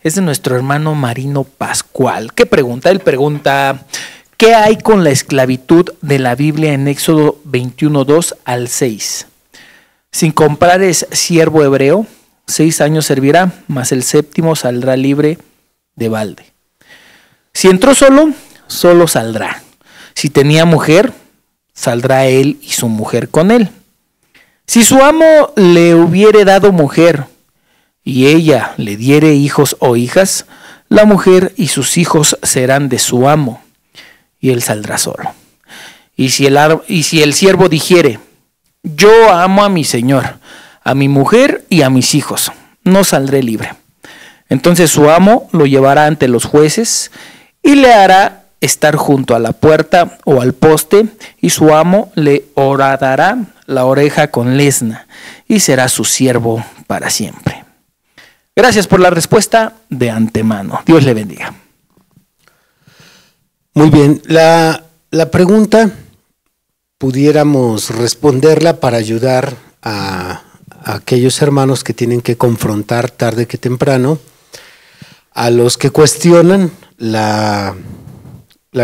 Es de nuestro hermano Marino Pascual. ¿Qué pregunta? Él pregunta: ¿qué hay con la esclavitud de la Biblia en Éxodo 21:2 al 6? Sin comprar es siervo hebreo, 6 años servirá, mas el 7º saldrá libre de balde. Si entró solo, solo saldrá. Si tenía mujer, saldrá él y su mujer con él. Si su amo le hubiere dado mujer, y ella le diere hijos o hijas, la mujer y sus hijos serán de su amo, y él saldrá solo. Y si el siervo dijere: yo amo a mi señor, a mi mujer y a mis hijos, no saldré libre. Entonces su amo lo llevará ante los jueces y le hará estar junto a la puerta o al poste, y su amo le horadará la oreja con lesna, y será su siervo para siempre. Gracias por la respuesta de antemano. Dios le bendiga. Muy bien, la pregunta pudiéramos responderla para ayudar a aquellos hermanos que tienen que confrontar tarde que temprano a los que cuestionan la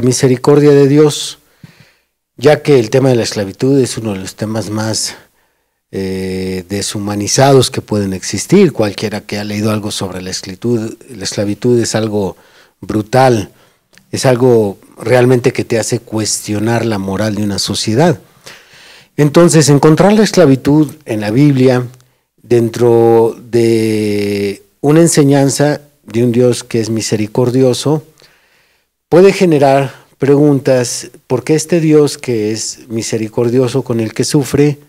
misericordia de Dios, ya que el tema de la esclavitud es uno de los temas más deshumanizados que pueden existir. Cualquiera que ha leído algo sobre la esclavitud es algo brutal, es algo realmente que te hace cuestionar la moral de una sociedad. Entonces, encontrar la esclavitud en la Biblia dentro de una enseñanza de un Dios que es misericordioso puede generar preguntas: ¿por qué este Dios que es misericordioso con el que sufre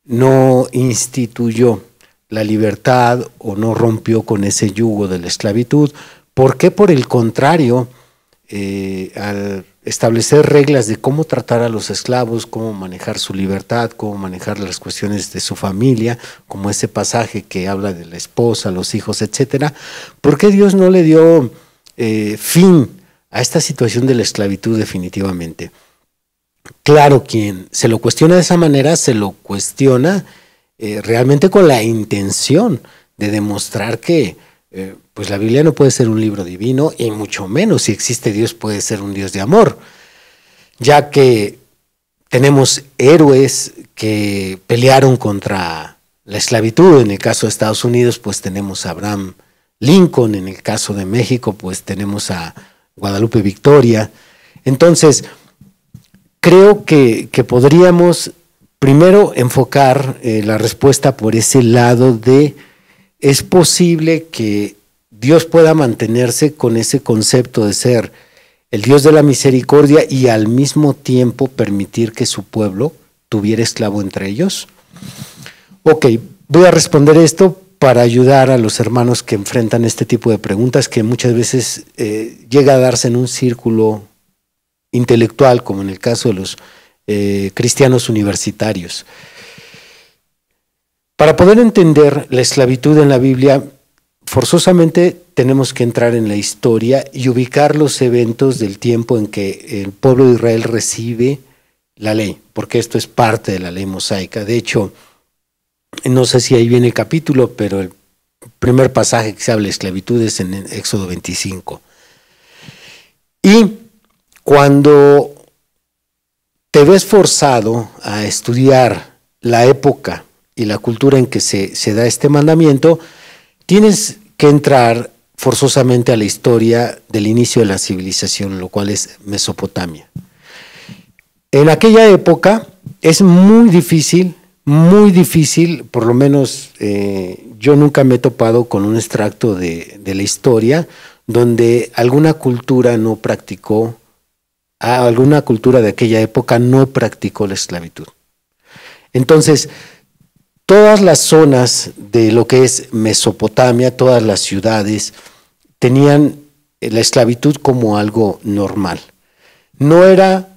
no instituyó la libertad o no rompió con ese yugo de la esclavitud? ¿Por qué, por el contrario, al establecer reglas de cómo tratar a los esclavos, cómo manejar su libertad, cómo manejar las cuestiones de su familia, como ese pasaje que habla de la esposa, los hijos, etcétera, por qué Dios no le dio fin a esta situación de la esclavitud definitivamente? Claro, quien se lo cuestiona de esa manera, se lo cuestiona realmente con la intención de demostrar que pues la Biblia no puede ser un libro divino, y mucho menos, si existe Dios, puede ser un Dios de amor, ya que tenemos héroes que pelearon contra la esclavitud. En el caso de Estados Unidos, pues tenemos a Abraham Lincoln; en el caso de México, pues tenemos a Guadalupe Victoria. Entonces, creo que podríamos primero enfocar la respuesta por ese lado de: ¿es posible que Dios pueda mantenerse con ese concepto de ser el Dios de la misericordia y al mismo tiempo permitir que su pueblo tuviera esclavo entre ellos? Ok, voy a responder esto para ayudar a los hermanos que enfrentan este tipo de preguntas, que muchas veces llega a darse en un círculo intelectual, como en el caso de los cristianos universitarios. Para poder entender la esclavitud en la Biblia, forzosamente tenemos que entrar en la historia y ubicar los eventos del tiempo en que el pueblo de Israel recibe la ley, porque esto es parte de la ley mosaica. De hecho, no sé si ahí viene el capítulo, pero el primer pasaje que se habla de esclavitud es en Éxodo 25. Y cuando te ves forzado a estudiar la época y la cultura en que se da este mandamiento, tienes que entrar forzosamente a la historia del inicio de la civilización, lo cual es Mesopotamia. En aquella época es muy difícil, por lo menos yo nunca me he topado con un extracto de la historia donde alguna cultura de aquella época no practicó la esclavitud. Entonces, todas las zonas de lo que es Mesopotamia, todas las ciudades, tenían la esclavitud como algo normal. No era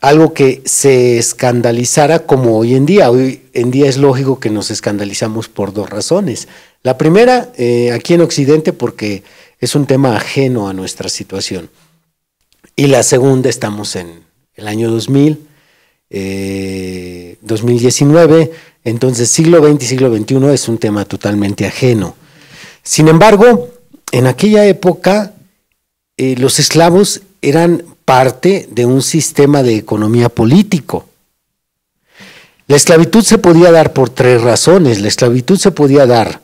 algo que se escandalizara como hoy en día. Hoy en día es lógico que nos escandalizamos por dos razones. La primera, aquí en Occidente, porque es un tema ajeno a nuestra situación. Y la segunda, estamos en el año 2000, 2019, entonces siglo XX y siglo XXI es un tema totalmente ajeno. Sin embargo, en aquella época los esclavos eran parte de un sistema de economía político. La esclavitud se podía dar por tres razones. La esclavitud se podía dar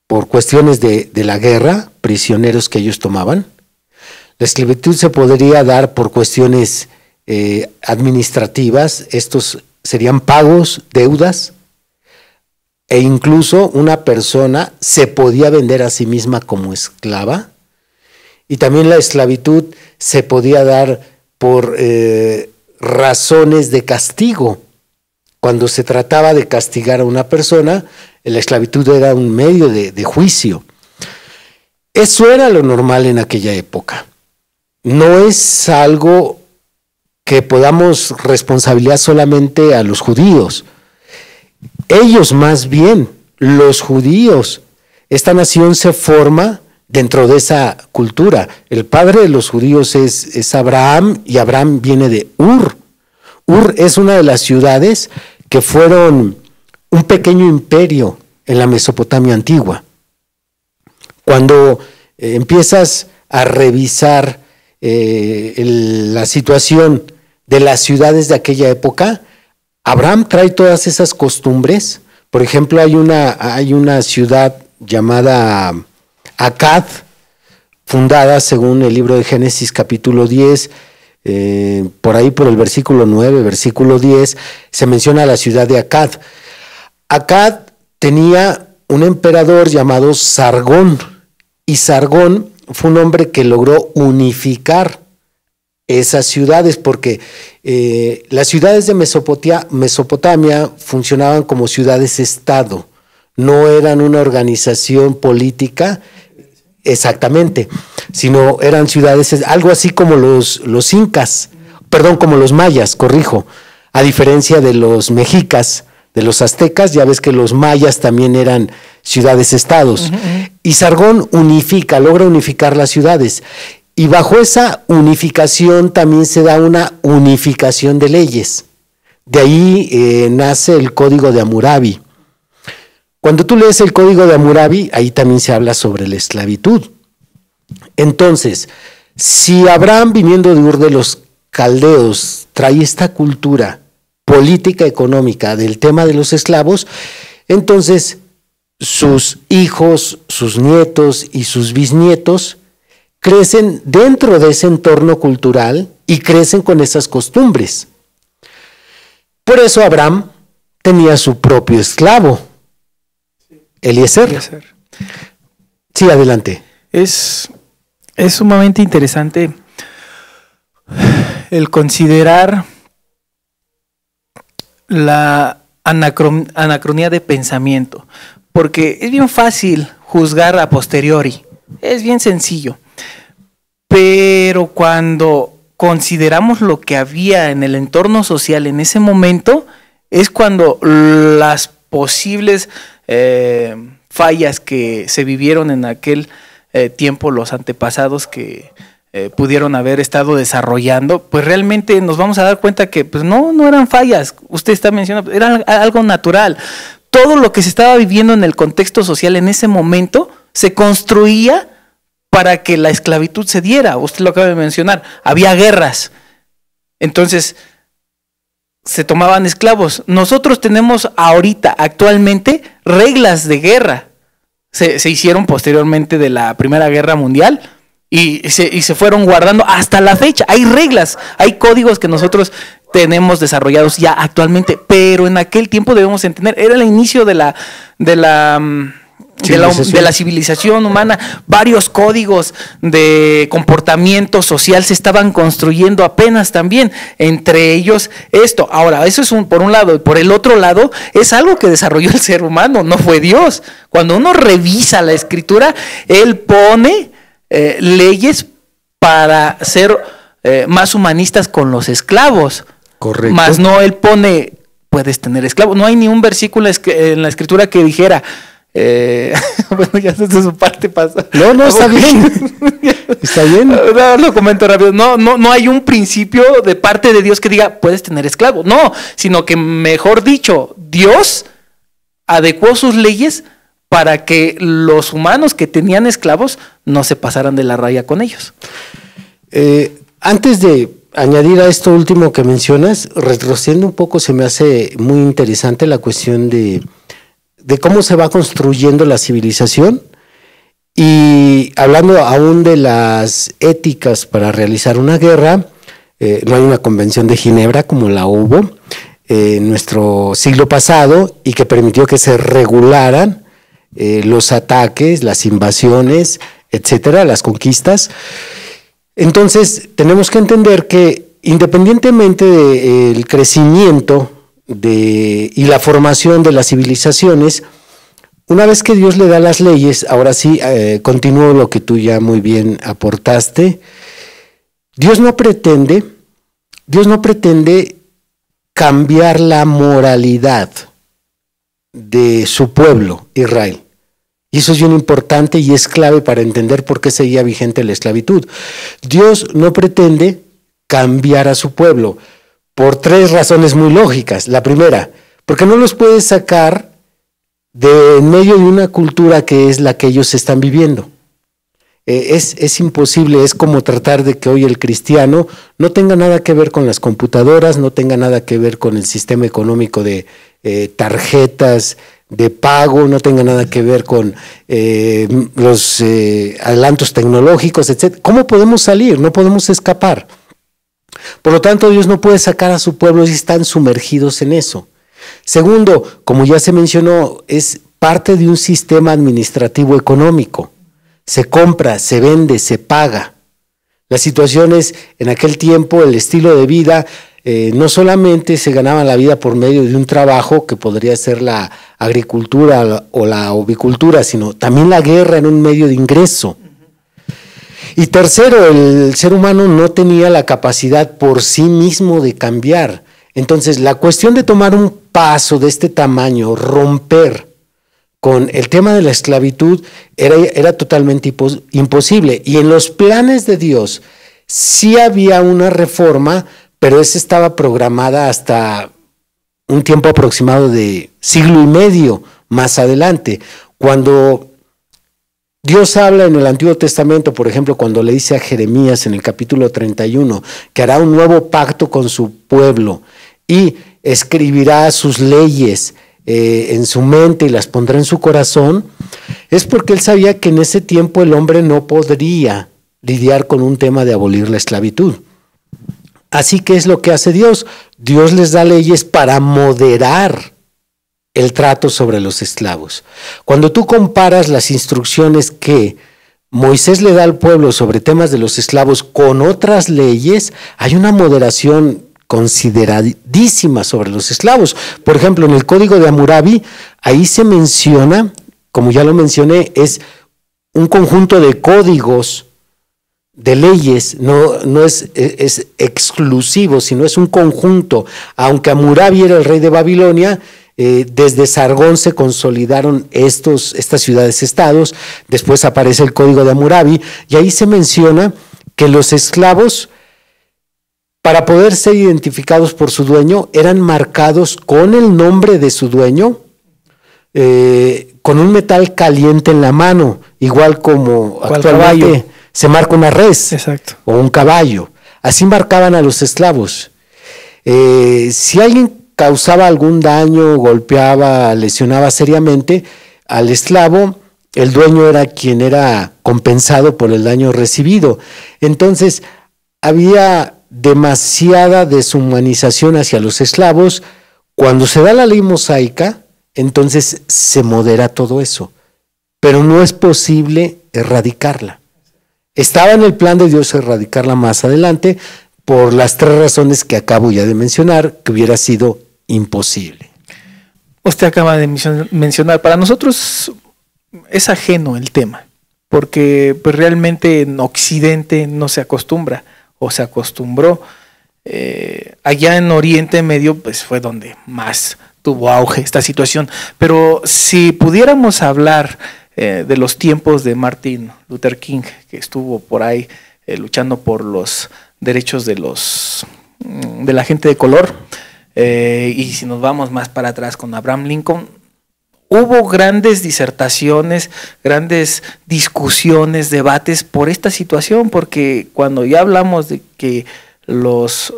por cuestiones de la guerra, prisioneros que ellos tomaban. La esclavitud se podría dar por cuestiones administrativas, estos serían pagos, deudas, e incluso una persona se podía vender a sí misma como esclava. Y también la esclavitud se podía dar por razones de castigo. Cuando se trataba de castigar a una persona, la esclavitud era un medio de juicio. Eso era lo normal en aquella época. No es algo que podamos responsabilizar solamente a los judíos. Ellos más bien, los judíos, esta nación se forma dentro de esa cultura. El padre de los judíos es Abraham, y Abraham viene de Ur. Ur es una de las ciudades que fueron un pequeño imperio en la Mesopotamia antigua. Cuando empiezas a revisar la situación de las ciudades de aquella época, Abraham trae todas esas costumbres. Por ejemplo, hay una ciudad llamada Akkad, fundada según el libro de Génesis capítulo 10, por ahí por el versículo 9, versículo 10, se menciona la ciudad de Akkad. Akkad tenía un emperador llamado Sargón, y Sargón fue un hombre que logró unificar esas ciudades, porque las ciudades de Mesopotamia funcionaban como ciudades-estado, no eran una organización política exactamente, sino eran ciudades, algo así como los incas, perdón, como los mayas, corrijo, a diferencia de los mexicas, de los aztecas. Ya ves que los mayas también eran ciudades-estados. Y Sargón logra unificar las ciudades. Y bajo esa unificación también se da una unificación de leyes. De ahí nace el Código de Hammurabi. Cuando tú lees el Código de Hammurabi, ahí también se habla sobre la esclavitud. Entonces, si Abraham, viniendo de Ur de los Caldeos, trae esta cultura política económica del tema de los esclavos, entonces sus hijos, sus nietos y sus bisnietos crecen dentro de ese entorno cultural y crecen con esas costumbres. Por eso Abraham tenía su propio esclavo, Eliezer. Sí, adelante. Es sumamente interesante el considerar la anacronía de pensamiento, porque es bien fácil juzgar a posteriori, es bien sencillo, pero cuando consideramos lo que había en el entorno social en ese momento, es cuando las posibles fallas que se vivieron en aquel tiempo, los antepasados que pudieron haber estado desarrollando, pues realmente nos vamos a dar cuenta que pues no eran fallas. Usted está mencionando, era algo natural. Todo lo que se estaba viviendo en el contexto social en ese momento se construía para que la esclavitud se diera. Usted lo acaba de mencionar, había guerras. Entonces, se tomaban esclavos. Nosotros tenemos ahorita, actualmente, reglas de guerra. Se hicieron posteriormente de la Primera Guerra Mundial y se fueron guardando hasta la fecha. Hay reglas, hay códigos que nosotros tenemos desarrollados ya actualmente, pero en aquel tiempo debemos entender, era el inicio de la civilización humana. Varios códigos de comportamiento social se estaban construyendo apenas también, entre ellos esto. Ahora, eso es por un lado, y por el otro lado es algo que desarrolló el ser humano, no fue Dios. Cuando uno revisa la escritura, él pone leyes para ser más humanistas con los esclavos. Correcto. Más no él pone, puedes tener esclavos. No hay ni un versículo en la escritura que dijera Bueno, ya desde su parte pasa. No, está bien. Está bien. No, lo comento rápido. No hay un principio de parte de Dios que diga, puedes tener esclavos. No, sino que, mejor dicho, Dios adecuó sus leyes para que los humanos que tenían esclavos no se pasaran de la raya con ellos. Antes de añadir a esto último que mencionas, retrocediendo un poco, se me hace muy interesante la cuestión de cómo se va construyendo la civilización, y hablando aún de las éticas para realizar una guerra. No hay una convención de Ginebra como la hubo en nuestro siglo pasado y que permitió que se regularan los ataques, las invasiones, etcétera, las conquistas. Entonces tenemos que entender que, independientemente del crecimiento y la formación de las civilizaciones, una vez que Dios le da las leyes, ahora sí, continúo lo que tú ya muy bien aportaste. Dios no pretende cambiar la moralidad de su pueblo, Israel. Y eso es bien importante y es clave para entender por qué seguía vigente la esclavitud. Dios no pretende cambiar a su pueblo por tres razones muy lógicas. La primera, porque no los puede sacar de en medio de una cultura que es la que ellos están viviendo. Es imposible. Es como tratar de que hoy el cristiano no tenga nada que ver con las computadoras, no tenga nada que ver con el sistema económico de tarjetas de pago, no tenga nada que ver con los adelantos tecnológicos, etc. ¿Cómo podemos salir? No podemos escapar. Por lo tanto, Dios no puede sacar a su pueblo si están sumergidos en eso. Segundo, como ya se mencionó, es parte de un sistema administrativo económico. Se compra, se vende, se paga. Las situaciones en aquel tiempo, el estilo de vida, no solamente se ganaba la vida por medio de un trabajo que podría ser la agricultura o la ovicultura, sino también la guerra era un medio de ingreso. Y tercero, el ser humano no tenía la capacidad por sí mismo de cambiar. Entonces, la cuestión de tomar un paso de este tamaño, romper con el tema de la esclavitud, era totalmente imposible. Y en los planes de Dios sí había una reforma, pero esa estaba programada hasta un tiempo aproximado de siglo y medio más adelante. Cuando Dios habla en el Antiguo Testamento, por ejemplo, cuando le dice a Jeremías en el capítulo 31 que hará un nuevo pacto con su pueblo y escribirá sus leyes en su mente y las pondrá en su corazón, es porque él sabía que en ese tiempo el hombre no podría lidiar con un tema de abolir la esclavitud. Así que es lo que hace Dios. Dios les da leyes para moderar el trato sobre los esclavos. Cuando tú comparas las instrucciones que Moisés le da al pueblo sobre temas de los esclavos con otras leyes, hay una moderación consideradísima sobre los esclavos. Por ejemplo, en el Código de Hammurabi, ahí se menciona, como ya lo mencioné, es un conjunto de códigos, de leyes, no es exclusivo, sino es un conjunto. Aunque Hammurabi era el rey de Babilonia, desde Sargón se consolidaron estas ciudades-estados. Después aparece el Código de Hammurabi y ahí se menciona que los esclavos, para poder ser identificados por su dueño, eran marcados con el nombre de su dueño, con un metal caliente en la mano, igual como actualmente se marca una res. Exacto. O un caballo. Así marcaban a los esclavos. Si alguien causaba algún daño, golpeaba, lesionaba seriamente al esclavo, el dueño era quien era compensado por el daño recibido. Entonces, había demasiada deshumanización hacia los esclavos. Cuando se da la ley mosaica, entonces se modera todo eso. Pero no es posible erradicarla. Estaba en el plan de Dios erradicarla más adelante por las tres razones que acabo ya de mencionar, que hubiera sido imposible. Usted acaba de mencionar, para nosotros es ajeno el tema, porque pues realmente en Occidente no se acostumbra o se acostumbró. Allá en Oriente Medio pues fue donde más tuvo auge esta situación. Pero si pudiéramos hablar de los tiempos de Martin Luther King, que estuvo por ahí luchando por los derechos de la gente de color, y si nos vamos más para atrás con Abraham Lincoln, hubo grandes disertaciones, grandes discusiones, debates por esta situación, porque cuando ya hablamos de que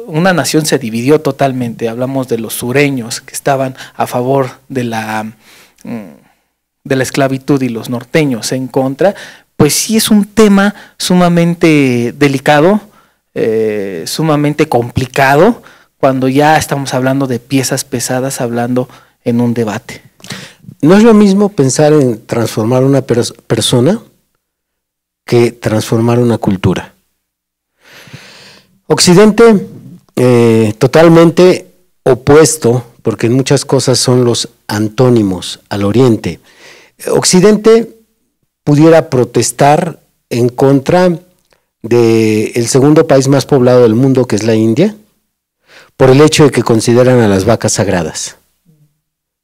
una nación se dividió totalmente, hablamos de los sureños que estaban a favor de la esclavitud y los norteños en contra, pues sí es un tema sumamente delicado, sumamente complicado, cuando ya estamos hablando de piezas pesadas, hablando en un debate. No es lo mismo pensar en transformar una persona que transformar una cultura. Occidente, totalmente opuesto, porque en muchas cosas son los antónimos al Oriente. Occidente pudiera protestar en contra del segundo país más poblado del mundo, que es la India, por el hecho de que consideran a las vacas sagradas.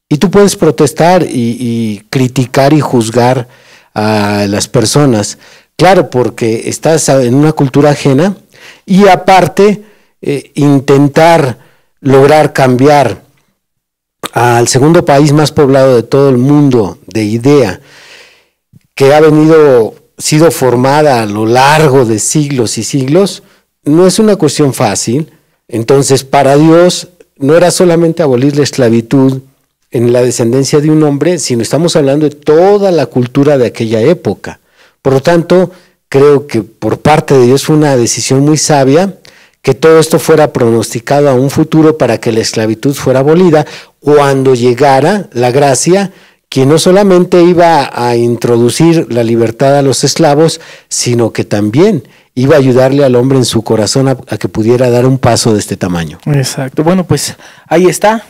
Y tú puedes protestar y criticar y juzgar a las personas, claro, porque estás en una cultura ajena, y aparte intentar lograr cambiar al segundo país más poblado de todo el mundo de idea, que ha sido formada a lo largo de siglos y siglos, no es una cuestión fácil. Entonces, para Dios no era solamente abolir la esclavitud en la descendencia de un hombre, sino estamos hablando de toda la cultura de aquella época. Por lo tanto, creo que por parte de Dios fue una decisión muy sabia que todo esto fuera pronosticado a un futuro para que la esclavitud fuera abolida cuando llegara la gracia, que no solamente iba a introducir la libertad a los esclavos, sino que también iba a ayudarle al hombre en su corazón a que pudiera dar un paso de este tamaño. Exacto. Bueno, pues ahí está.